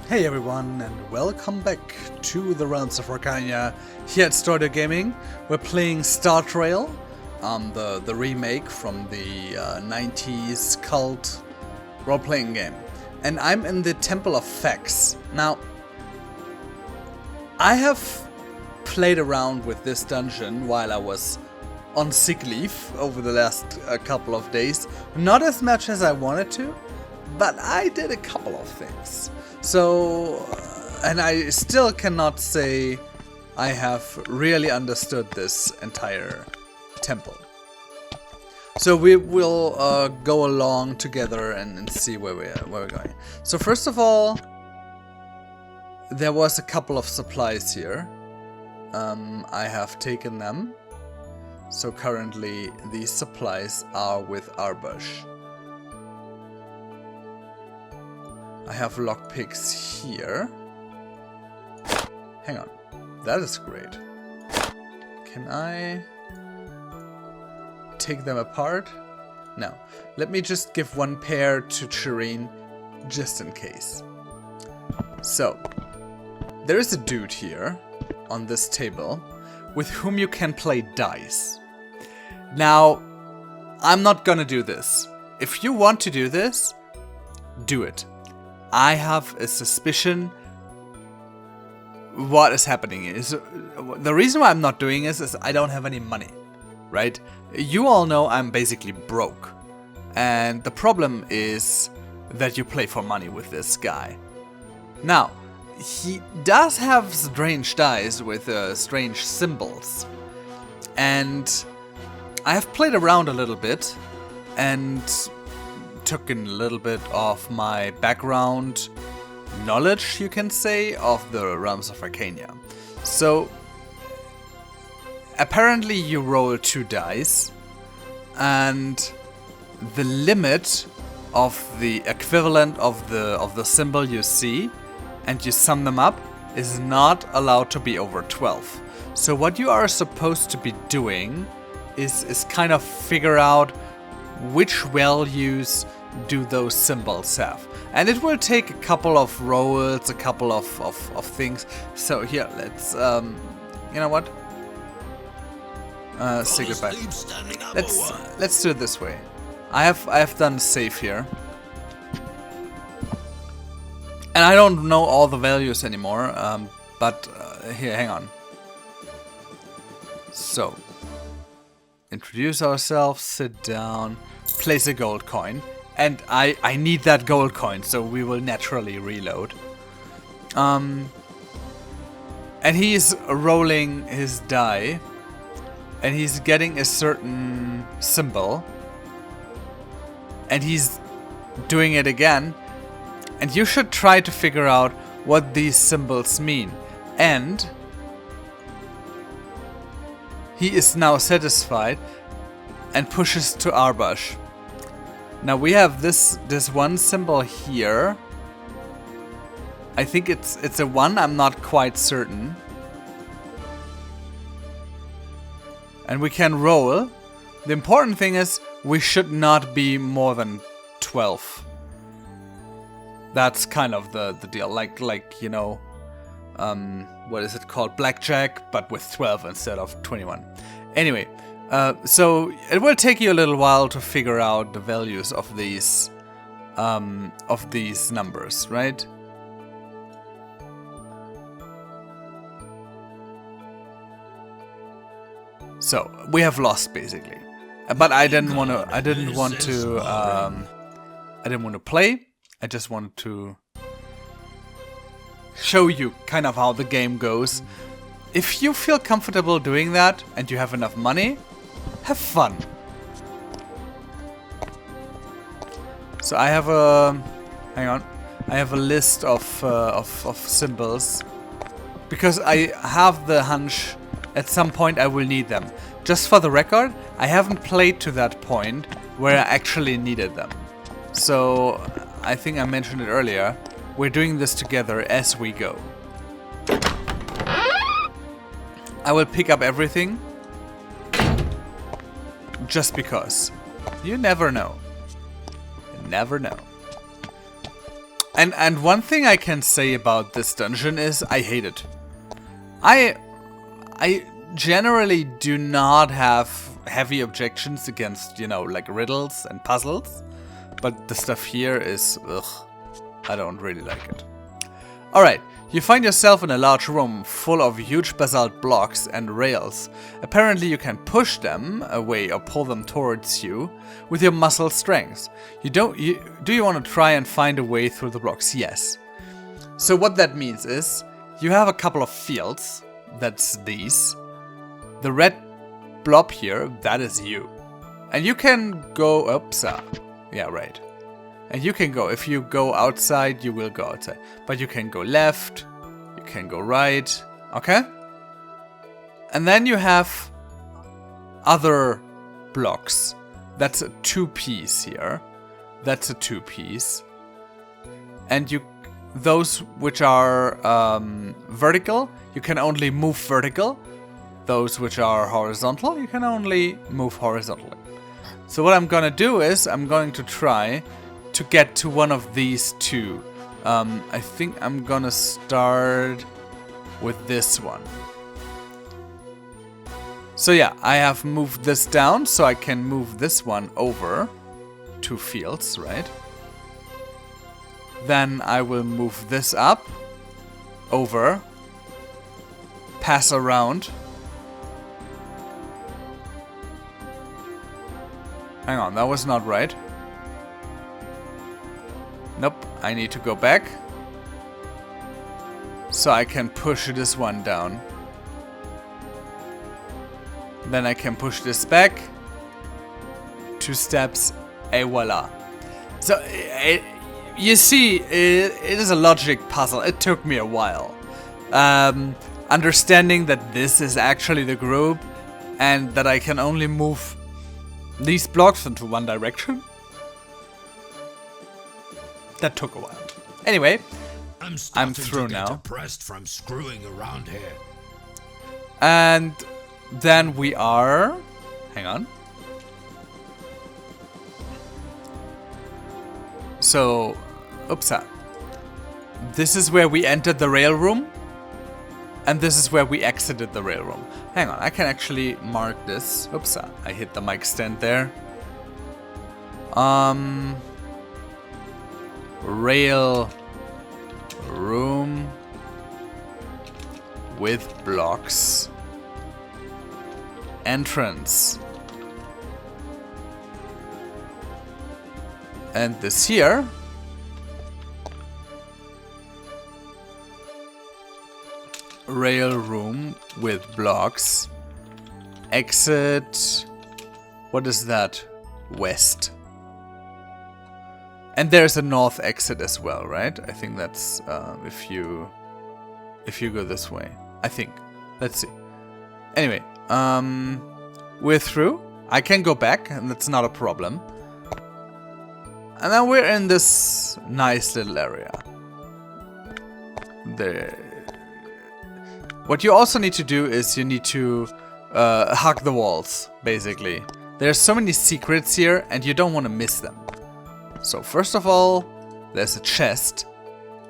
Hey everyone, and welcome back to the realms of Arkania. Here at Stardew Gaming, we're playing Star Trail, the remake from the 90s cult role-playing game. And I'm in the Temple of Fex. Now, I have played around with this dungeon while I was on sick leave over the last couple of days. Not as much as I wanted to, but I did a couple of things. So, and I still cannot say I have really understood this entire temple. So we will go along together and see where we're going. So first of all, there was a couple of supplies here. I have taken them. So currently these supplies are with Arbush. I have lockpicks here. Hang on. That is great. Can I take them apart? No. Let me just give one pair to Shireen, just in case. So, there is a dude here on this table with whom you can play dice. Now, I'm not gonna do this. If you want to do this, do it. I have a suspicion what is happening is the reason why I'm not doing this is I don't have any money, right? You all know I'm basically broke, and the problem is that you play for money with this guy. Now, he does have strange dice with strange symbols, and I have played around a little bit and took in a little bit of my background knowledge, you can say, of the realms of Arkania. So apparently you roll 2 dice, and the limit of the equivalent of the symbol you see, and you sum them up, is not allowed to be over 12. So what you are supposed to be doing is kind of figure out which values do those symbols have. And it will take a couple of rolls, a couple of things. So here, let's, you know what? Say goodbye. Let's do it this way. I have done save here. And I don't know all the values anymore, but here, hang on. So, introduce ourselves, sit down, place a gold coin. And I need that gold coin, so we will naturally reload. And he's rolling his die, and he's getting a certain symbol, and he's doing it again. And you should try to figure out what these symbols mean. And he is now satisfied and pushes to Arbush. Now we have this one symbol here. I think it's a 1, I'm not quite certain. And we can roll. The important thing is we should not be more than 12. That's kind of the deal. Like you know, what is it called? Blackjack, but with 12 instead of 21. Anyway. So it will take you a little while to figure out the values of these numbers, right? So we have lost basically, but I didn't want to play. I just wanted to show you kind of how the game goes. If you feel comfortable doing that and you have enough money, have fun. So I have I have a list of symbols because I have the hunch at some point I will need them. Just for the record, I haven't played to that point where I actually needed them. So I think I mentioned it earlier. We're doing this together as we go. I will pick up everything. Just because. You never know. You never know. And one thing I can say about this dungeon is I hate it. I generally do not have heavy objections against, you know, like riddles and puzzles. But the stuff here is, ugh, I don't really like it. Alright, you find yourself in a large room full of huge basalt blocks and rails. Apparently you can push them away or pull them towards you with your muscle strength. Do you want to try and find a way through the blocks? Yes. So what that means is, you have a couple of fields, that's these. The red blob here, that is you. And you can go, oops, yeah, right. And you can go, if you go outside, you will go outside. But you can go left, you can go right, okay? And then you have other blocks. That's a 2-piece here. That's a 2-piece. And those which are vertical, you can only move vertical. Those which are horizontal, you can only move horizontally. So what I'm gonna do is, I'm going to try to get to one of these two. I think I'm gonna start with this one. So yeah, I have moved this down, so I can move this one over 2 fields, right? Then I will move this up, over, pass around. Hang on, that was not right. Nope, I need to go back. So I can push this one down. Then I can push this back. 2 steps, et voila. So, you see, it is a logic puzzle. It took me a while. Understanding that this is actually the group and that I can only move these blocks into one direction. That took a while. Anyway, I'm through now. Depressed from screwing around here. And then we are... Hang on. So, oops. This is where we entered the rail room. And this is where we exited the rail room. Hang on, I can actually mark this. Oops, I hit the mic stand there. Rail room with blocks. Entrance. And this here. Rail room with blocks. Exit. What is that? West. And there's a north exit as well, right? I think that's if you go this way. I think. Let's see. Anyway, we're through. I can go back, and that's not a problem. And then we're in this nice little area. There. What you also need to do is you need to hug the walls, basically. There's so many secrets here, and you don't want to miss them. So first of all, there's a chest.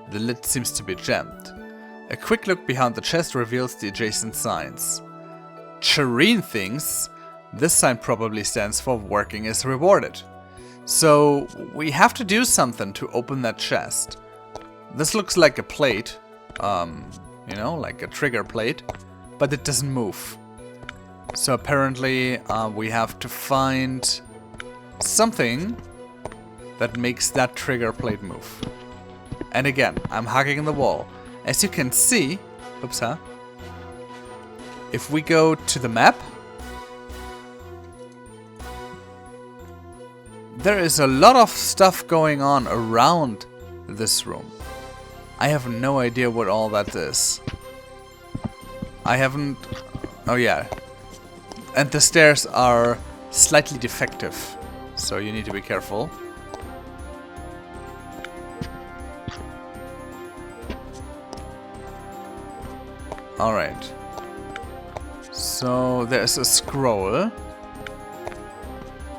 The lid seems to be jammed. A quick look behind the chest reveals the adjacent signs. Chereen thinks this sign probably stands for working is rewarded. So we have to do something to open that chest. This looks like a plate, you know, like a trigger plate, but it doesn't move. So apparently we have to find something that makes that trigger plate move. And again, I'm hugging the wall. As you can see, oops, if we go to the map, there is a lot of stuff going on around this room. I have no idea what all that is. I haven't... Oh yeah. And the stairs are slightly defective, so you need to be careful. Alright. So there's a scroll.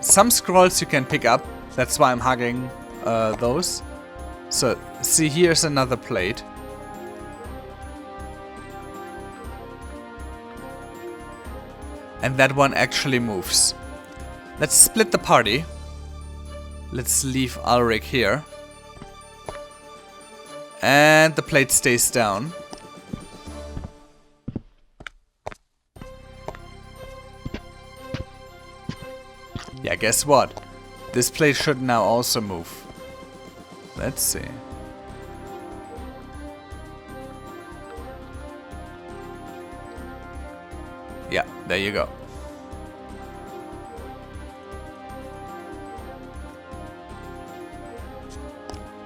Some scrolls you can pick up. That's why I'm hugging those. So Let's see, here's another plate. And that one actually moves. Let's split the party. Let's leave Ulrich here. And the plate stays down. Yeah, guess what? This plate should now also move. Let's see. Yeah, there you go.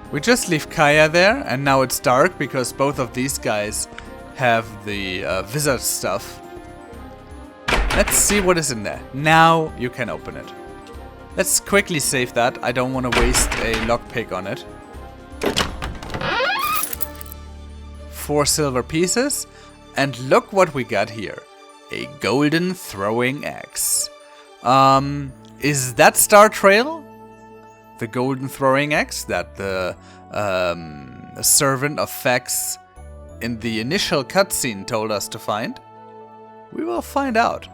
We just leave Kaya there, and now it's dark because both of these guys have the wizard stuff. Let's see what is in there. Now you can open it. Let's quickly save that. I don't want to waste a lockpick on it. 4 silver pieces. And look what we got here. A golden throwing axe. Is that Star Trail? The golden throwing axe that the servant of Fex in the initial cutscene told us to find? We will find out.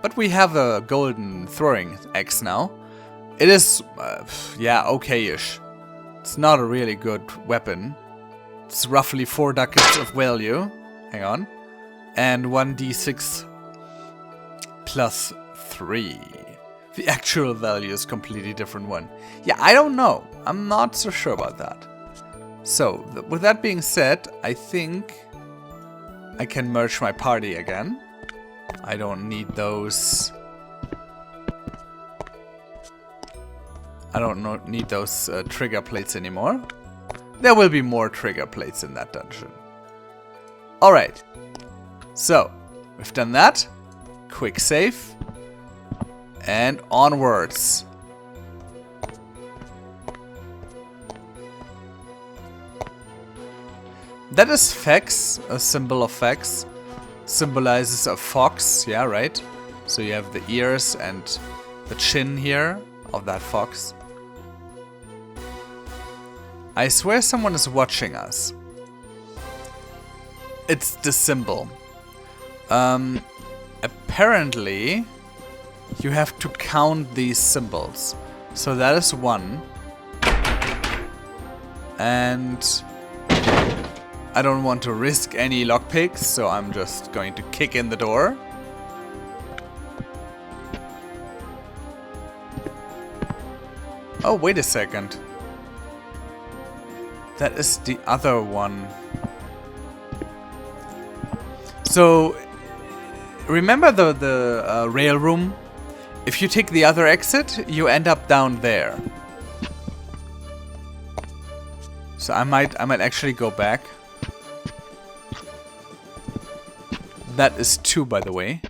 But we have a golden throwing axe now. It is, yeah, okay-ish. It's not a really good weapon. It's roughly 4 ducats of value. Hang on. And 1d6 plus 3. The actual value is a completely different one. Yeah, I don't know. I'm not so sure about that. So, with that being said, I think I can merge my party again. I don't need those. I don't need those trigger plates anymore. There will be more trigger plates in that dungeon. Alright. So, we've done that. Quick save. And onwards. That is Fex, a symbol of Fex. Symbolizes a fox, yeah, right? So you have the ears and the chin here of that fox. I swear someone is watching us. It's the symbol. Apparently, you have to count these symbols. So that is 1. And I don't want to risk any lockpicks, so I'm just going to kick in the door. Oh, wait a second. That is the other one. So, remember the rail room? If you take the other exit, you end up down there. So I might actually go back. That is 2, by the way.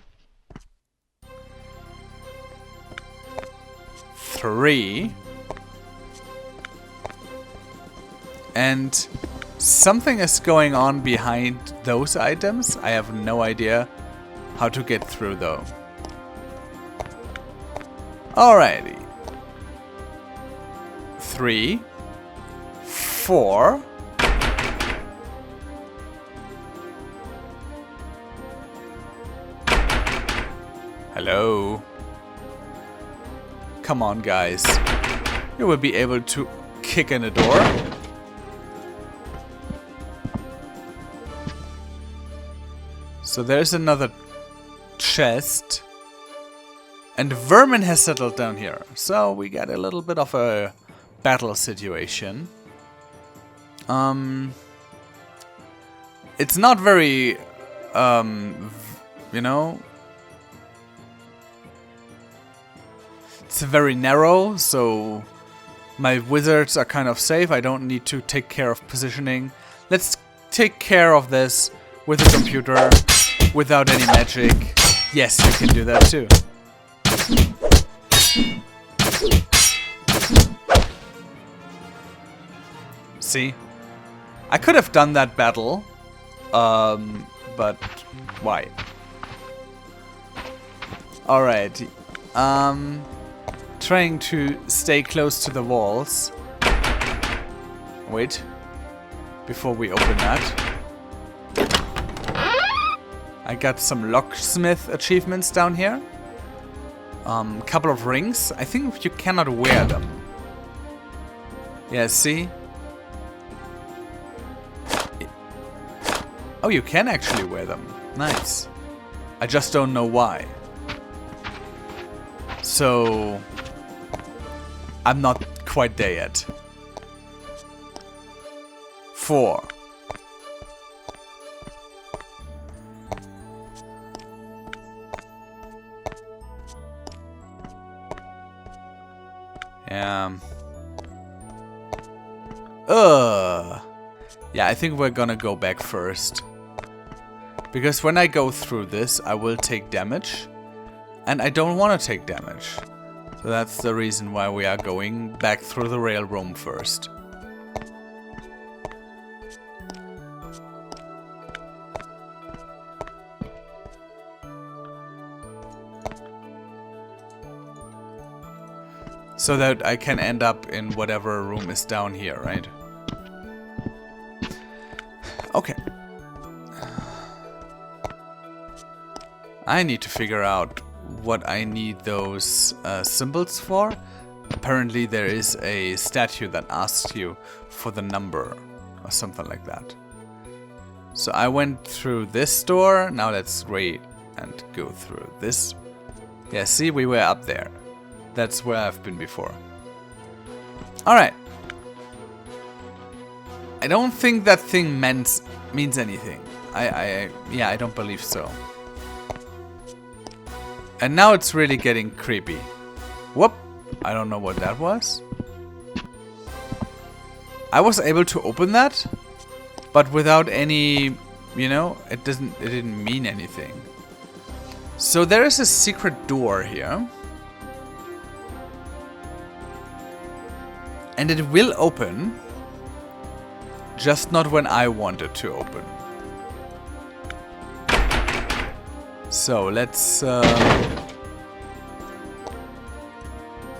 3. And something is going on behind those items. I have no idea how to get through though. Alrighty. 3. 4. Hello. Come on, guys. You will be able to kick in a door. So there's another chest. And vermin has settled down here. So we got a little bit of a battle situation. It's not very, you know, it's very narrow, so my wizards are kind of safe. I don't need to take care of positioning. Let's take care of this with a computer without any magic. Yes, you can do that too. See? I could have done that battle, but why? Alright, trying to stay close to the walls. Wait. Before we open that. I got some locksmith achievements down here. Couple of rings. I think you cannot wear them. Yeah, see? Oh, you can actually wear them. Nice. I just don't know why. So... I'm not quite there yet. 4. Yeah. Yeah, I think we're gonna go back first. Because when I go through this, I will take damage. And I don't want to take damage. So that's the reason why we are going back through the rail room first. So that I can end up in whatever room is down here, right? Okay. I need to figure out what I need those symbols for. Apparently there is a statue that asks you for the number or something like that. So I went through this door. Now let's wait and go through this. Yeah, see, we were up there. That's where I've been before. Alright. I don't think that thing means anything. Yeah, I don't believe so. And now it's really getting creepy. Whoop! I don't know what that was. I was able to open that, but without any, you know, it didn't mean anything. So there is a secret door here. And it will open, just not when I want it to open. So let's...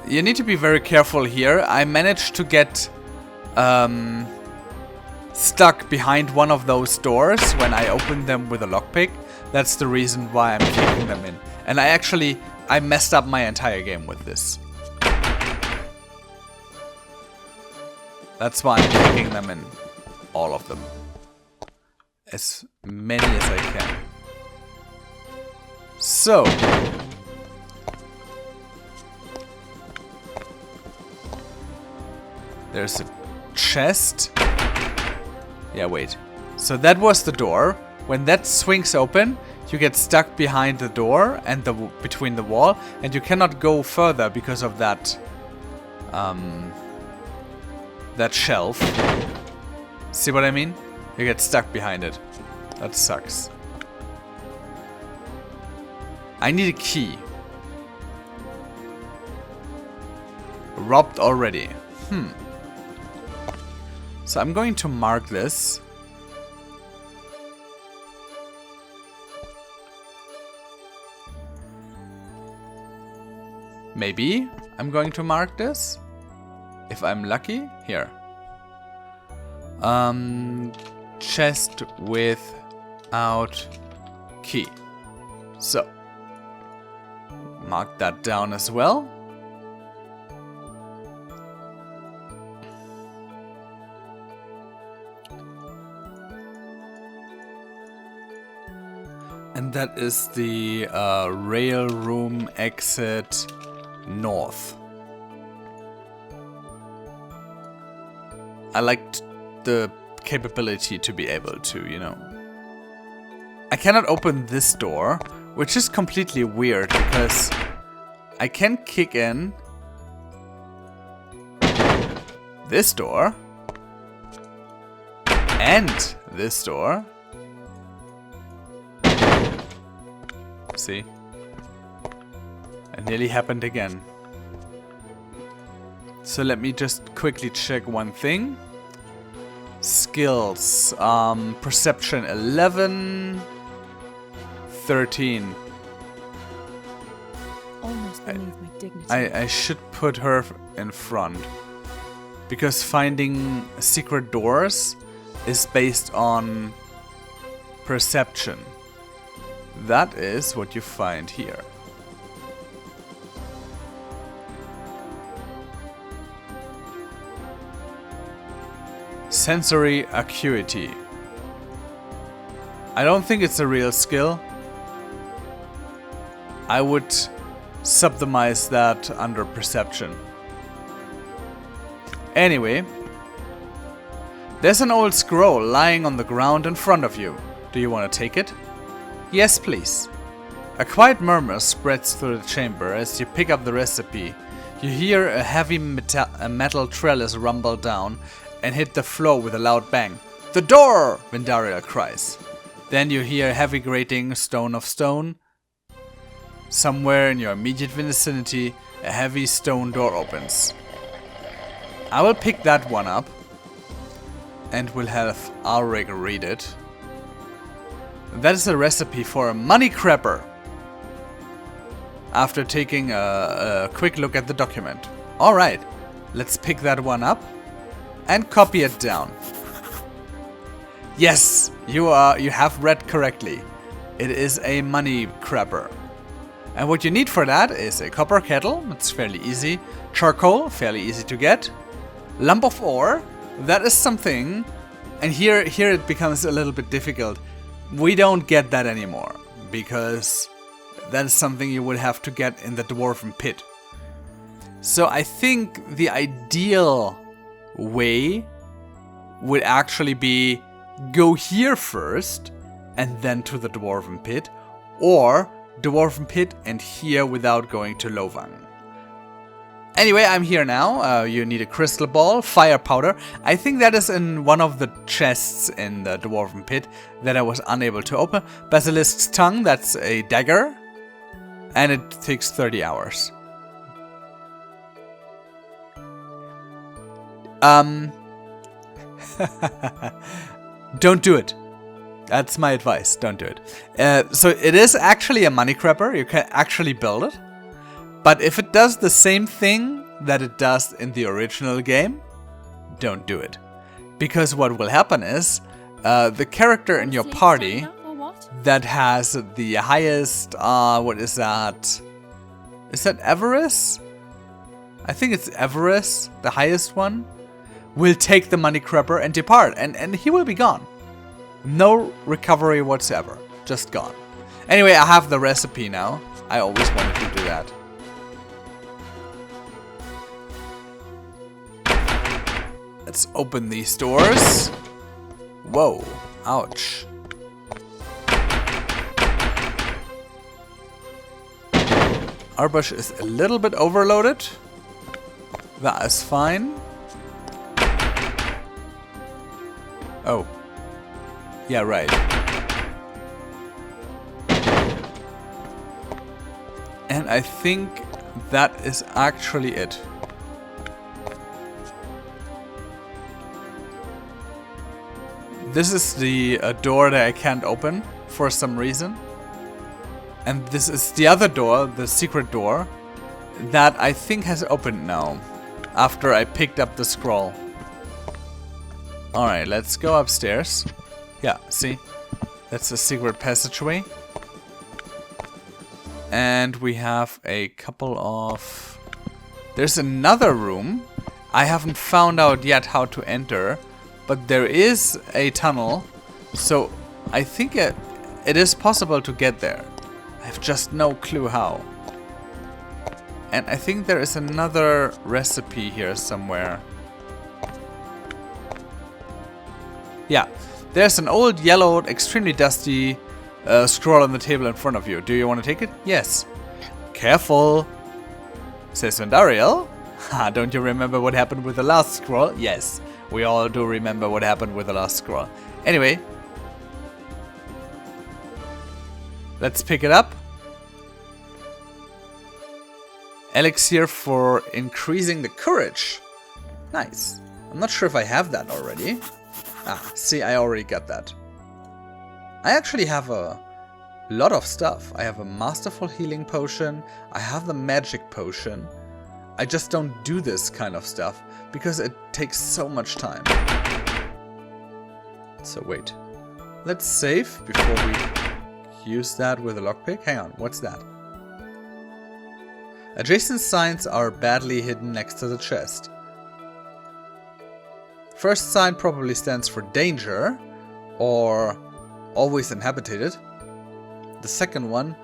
You need to be very careful here. I managed to get stuck behind one of those doors when I opened them with a lockpick. That's the reason why I'm kicking them in. And I messed up my entire game with this. That's why I'm kicking them in. All of them. As many as I can. So. There's a chest. Yeah, wait. So that was the door. When that swings open, you get stuck behind the door and between the wall. And you cannot go further because of that... that shelf. See what I mean? You get stuck behind it. That sucks. I need a key. Robbed already. So I'm going to mark this. Maybe I'm going to mark this. If I'm lucky, here. Chest without key. So, mark that down as well. And that is the rail room exit north. I liked the capability to be able to, you know. I cannot open this door, which is completely weird because I can kick in this door and this door. See? It nearly happened again. So let me just quickly check one thing. Skills. Perception 11. 13. Almost beneath my dignity. I should put her in front. Because finding secret doors is based on perception. That is what you find here. Sensory acuity. I don't think it's a real skill. I would subdivide that under perception. Anyway, there's an old scroll lying on the ground in front of you. Do you want to take it? Yes, please. A quiet murmur spreads through the chamber as you pick up the recipe. You hear a heavy metal trellis rumble down and hit the floor with a loud bang. The door! Vindariel cries. Then you hear a heavy grating stone of stone. Somewhere in your immediate vicinity, a heavy stone door opens. I will pick that one up and will have Ulrich read it. That is a recipe for a money crapper. After taking a quick look at the document. Alright, let's pick that one up and copy it down. Yes, you have read correctly. It is a money crapper. And what you need for that is a copper kettle, it's fairly easy. Charcoal, fairly easy to get. Lump of ore, that is something. And here it becomes a little bit difficult. We don't get that anymore, because that is something you would have to get in the dwarven pit. So I think the ideal way would actually be go here first and then to the dwarven pit, or dwarven pit and here without going to Lowangen. Anyway, I'm here now. You need a crystal ball, fire powder. I think that is in one of the chests in the dwarven pit that I was unable to open. Basilisk's tongue, that's a dagger. And it takes 30 hours. Don't do it. That's my advice. Don't do it. So it is actually a money crapper. You can actually build it. But if it does the same thing that it does in the original game, don't do it. Because what will happen is the character in your party that has the highest, what is that? Is that Avarice? I think it's Avarice, the highest one, will take the money crapper and depart, and he will be gone. No recovery whatsoever, just gone. Anyway, I have the recipe now. I always wanted to do that. Let's open these doors. Whoa, ouch. Our bush is a little bit overloaded. That is fine. Oh. Yeah, right. And I think that is actually it. This is the door that I can't open for some reason. And this is the other door, the secret door, that I think has opened now, after I picked up the scroll. Alright, let's go upstairs. Yeah, see? That's the secret passageway. And we have a couple of... There's another room. I haven't found out yet how to enter, but there is a tunnel, so I think it is possible to get there. I have just no clue how. And I think there is another recipe here somewhere. Yeah, there's an old, yellowed, extremely dusty scroll on the table in front of you. Do you want to take it? Yes. Careful, says Vindariel. Ha, don't you remember what happened with the last scroll? Yes, we all do remember what happened with the last scroll. Anyway, let's pick it up. Elixir for increasing the courage. Nice. I'm not sure if I have that already. Ah, see, I already got that. I actually have a lot of stuff. I have a masterful healing potion. I have the magic potion. I just don't do this kind of stuff because it takes so much time. So wait. Let's save before we use that with a lockpick. Hang on, what's that? Adjacent signs are badly hidden next to the chest. First sign probably stands for danger or always inhabited. The second one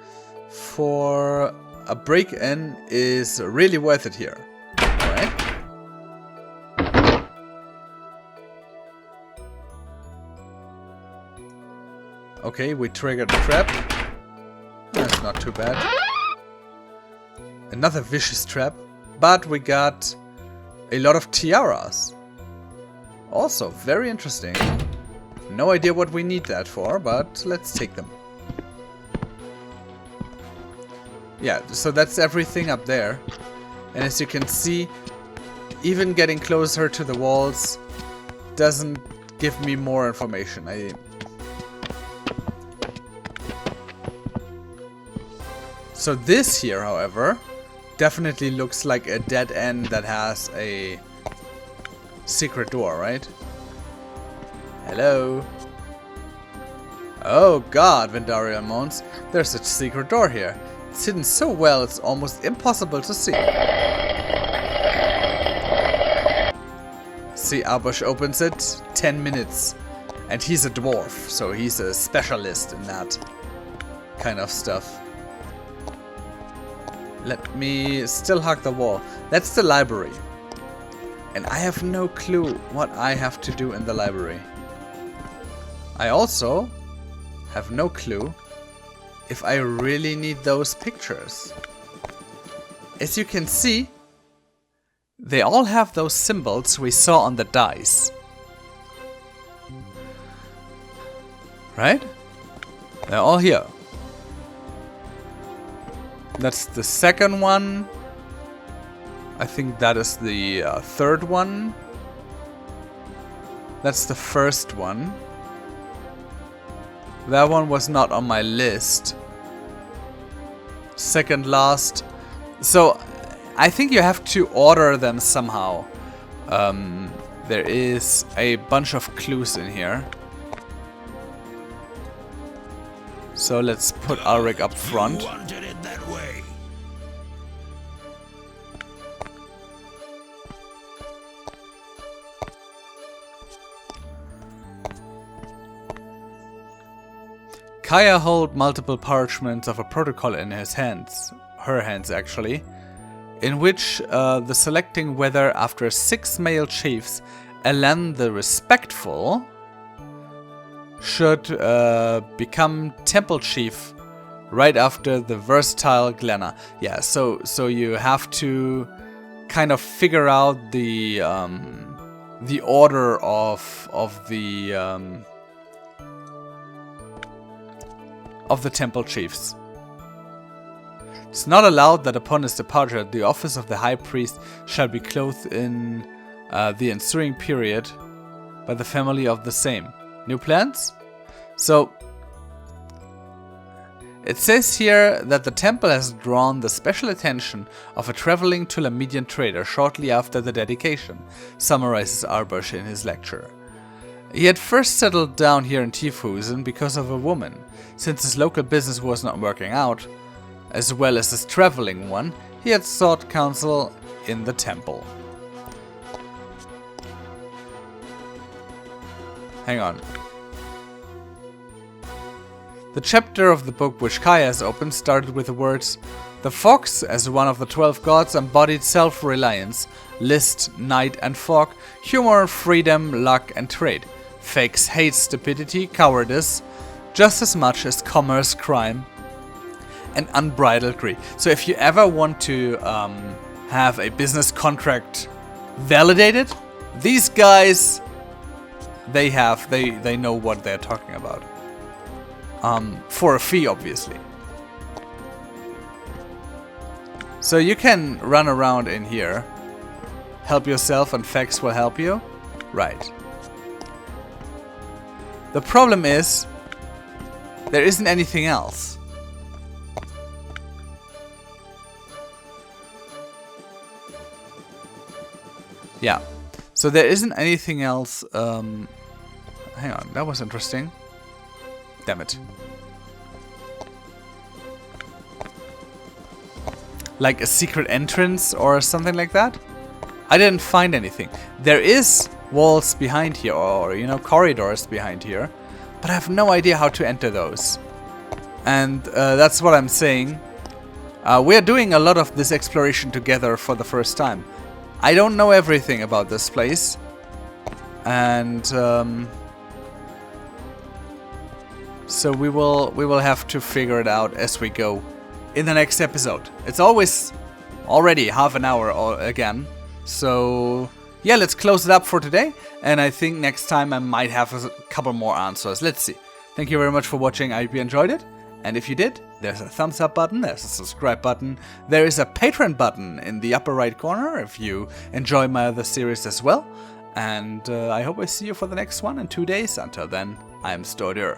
for a break-in is really worth it here. Alright. Okay, we triggered the trap. That's not too bad. Another vicious trap. But we got a lot of tiaras. Also, very interesting. No idea what we need that for, but let's take them. Yeah, so that's everything up there. And as you can see, even getting closer to the walls doesn't give me more information. So this here, however, definitely looks like a dead end that has a secret door, right? Hello? Oh god, Vendarian moans. There's a secret door here. It's hidden so well it's almost impossible to see. See, Arbush opens it, 10 minutes. And he's a dwarf, so he's a specialist in that kind of stuff. Let me still hug the wall. That's the library. And I have no clue what I have to do in the library. I also have no clue if I really need those pictures. As you can see, they all have those symbols we saw on the dice. Right? They're all here. That's the second one. I think that is the third one. That's the first one. That one was not on my list. Second last. So, I think you have to order them somehow. There is a bunch of clues in here. So let's put Ulrich up front. You wanted it that way. Kaya holds multiple parchments of a protocol in his hands, her hands actually, in which the selecting whether after 6 male chiefs, Elan the Respectful should become temple chief right after the versatile Glenna. Yeah, so you have to kind of figure out the order of the temple chiefs. It's not allowed that upon his departure, the office of the high priest shall be clothed in the ensuing period by the family of the same. New plans? So, it says here that the temple has drawn the special attention of a traveling Tulamedian trader shortly after the dedication, summarizes Arbush in his lecture. He had first settled down here in Tiefhusen because of a woman. Since his local business was not working out, as well as his traveling one, he had sought counsel in the temple. Hang on. The chapter of the book which Kaya has opened started with the words, "The fox, as one of the 12 gods, embodied self-reliance, list, night and fog, humor, freedom, luck and trade. Fex hates stupidity, cowardice, just as much as commerce, crime, and unbridled greed." So if you ever want to have a business contract validated, these guys, they know what they're talking about. For a fee, obviously. So you can run around in here, help yourself and Fex will help you. Right. The problem is, there isn't anything else. Yeah. So there isn't anything else. Hang on, that was interesting. Damn it. Like a secret entrance or something like that? I didn't find anything. There is walls behind here, or, you know, corridors behind here. But I have no idea how to enter those. And that's what I'm saying. We're doing a lot of this exploration together for the first time. I don't know everything about this place. And so we will have to figure it out as we go in the next episode. It's always already half an hour again. So yeah, let's close it up for today. And I think next time I might have a couple more answers. Let's see. Thank you very much for watching. I hope you enjoyed it. And if you did, there's a thumbs up button, there's a subscribe button, there is a Patreon button in the upper right corner if you enjoy my other series as well. And I hope I see you for the next one in 2 days. Until then, I'm Stordur.